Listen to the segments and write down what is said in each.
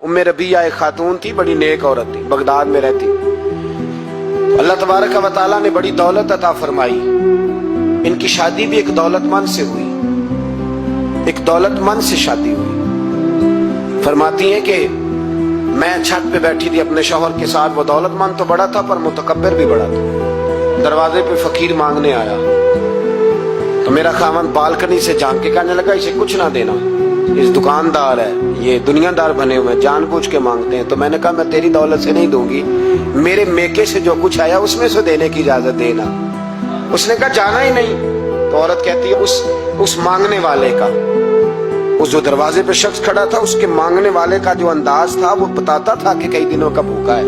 उम्मे रबिया एक खातून थी, बड़ी नेक औरत थी, बगदाद में रहती। अल्लाह तबारक व तआला ने बड़ी दौलत अता फरमाई। इनकी शादी भी एक दौलतमंद से हुई, एक दौलतमंद से शादी हुई। फरमाती हैं कि मैं छत पे बैठी थी अपने शौहर के साथ। वो दौलतमंद तो बड़ा था पर मुतकब्बिर भी बड़ा था। दरवाजे पे फकीर मांगने आया तो मेरा खामन बालकनी से झांक के कहने लगा, इसे कुछ ना देना, इस दुकानदार है, ये दुनियादार बने हुए हैं, जानबूझ के मांगते हैं। तो मैंने कहा मैं तेरी दौलत से नहीं दूंगी, मेरे मेके से जो कुछ आया उसमें से देने की इजाजत देना। उसने कहा जाना ही नहीं। तो औरत कहती है उस मांगने वाले का, उस जो दरवाजे पे शख्स खड़ा था, उसके मांगने वाले का जो अंदाज था वो बताता था कि कई दिनों का भूखा है।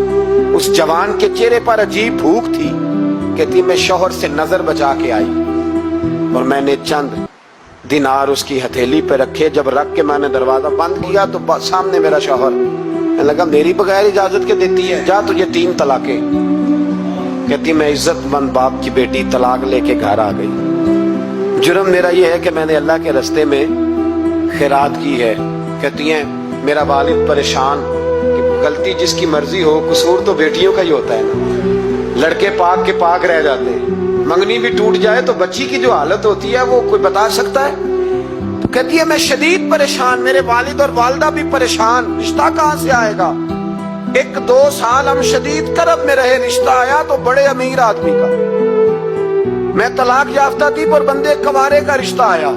उस जवान के चेहरे पर अजीब भूख थी। कहती मैं शौहर से नजर बचा के आई और मैंने चंद दिनार उसकी हथेली पे रखे। जब रख के मैंने दरवाजा बंद किया तो सामने मेरा शौहर। मैं लगा मेरी बगैर इजाजत के देती है, जा तुझे 3 तलाके। कहती मैं इज्जतमंद बाप की बेटी तलाक लेके घर आ गई। जुर्म मेरा ये है कि मैंने अल्लाह के रास्ते में खैरात की है। कहती हैं मेरा वालिद परेशान कि गलती जिसकी मर्जी हो, कसूर तो बेटियों का ही होता है ना। लड़के पाक के पाक रह जाते हैं, मंगनी भी टूट जाए तो बच्ची की जो हालत होती है वो कोई बता सकता है। तो कहती है मैं शदीद परेशान, मेरे वालिद और वालदा भी परेशान, रिश्ता कहां से आएगा। 1-2 साल हम शदीद करब में रहे, रिश्ता आया तो बड़े अमीर आदमी का। मैं तलाक याफ्ता थी पर बंदे कवारे का रिश्ता आया।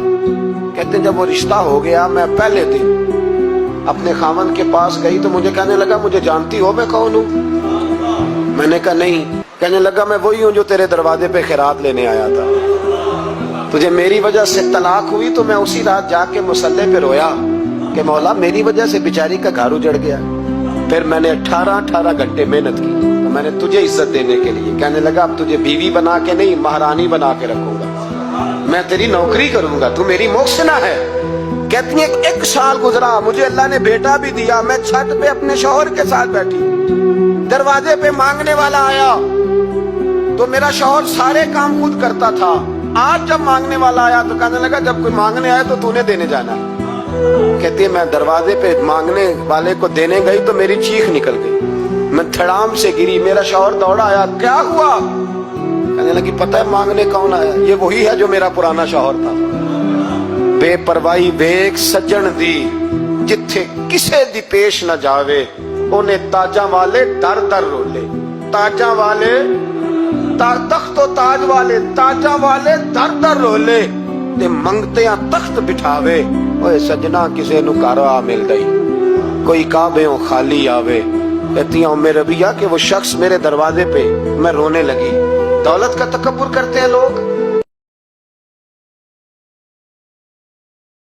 कहते जब वो रिश्ता हो गया, मैं पहले दिन अपने खामन के पास गई तो मुझे कहने लगा मुझे जानती हो मैं कौन हूं। मैंने कहा नहीं। कहने लगा मैं वही हूं जो तेरे दरवाजे पे खैरात लेने आया था। तुझे मेरी वजह से तलाक हुई तो मैं उसी रात जाके मुसल्ले पे रोया कि मौला मेरी वजह से बेचारी का घर उजड़ गया। फिर मैंने 18 घंटे मेहनत की तो मैंने तुझे इज्जत देने के लिए। कहने लगा अब तुझे बीवी बना के नहीं महारानी बना के रखूंगा, मैं तेरी नौकरी करूंगा, तू मेरी मोहसिना है। कहती है 1 साल गुजरा, मुझे अल्लाह ने बेटा भी दिया। मैं छत पे अपने शौहर के साथ बैठी, दरवाजे पे मांगने वाला आया तो मेरा शौहर सारे काम खुद करता था। आज जब मांगने वाला आया तो कहने लगा जब कोई मांगने आया तो तूने देने जाना। कहती है मैं दरवाजे पे मांगने वाले को देने गई तो मेरी चीख निकल गई, मैं धड़ाम से गिरी। मेरा शौहर दौड़ा आया, क्या हुआ। कहने लगी पता है मांगने कौन आया, ये वही है जो मेरा पुराना शौहर था। बेपरवाही वेख सज्जन दी, जिथे किसे दी पेश न जावे, उन्हें ताजा वाले दर दर रोले। ताजा वाले तख्त ताज वाले, ताजा वाले दर दर रोले ते मंगते तख्त बिठावे। ओए सजना किसे नु घर आ मिल गई, कोई काबे खाली आवे। कहती हूं मेरे रबिया के वो शख्स मेरे दरवाजे पे, मैं रोने लगी। दौलत का तकब्बुर करते हैं लोग।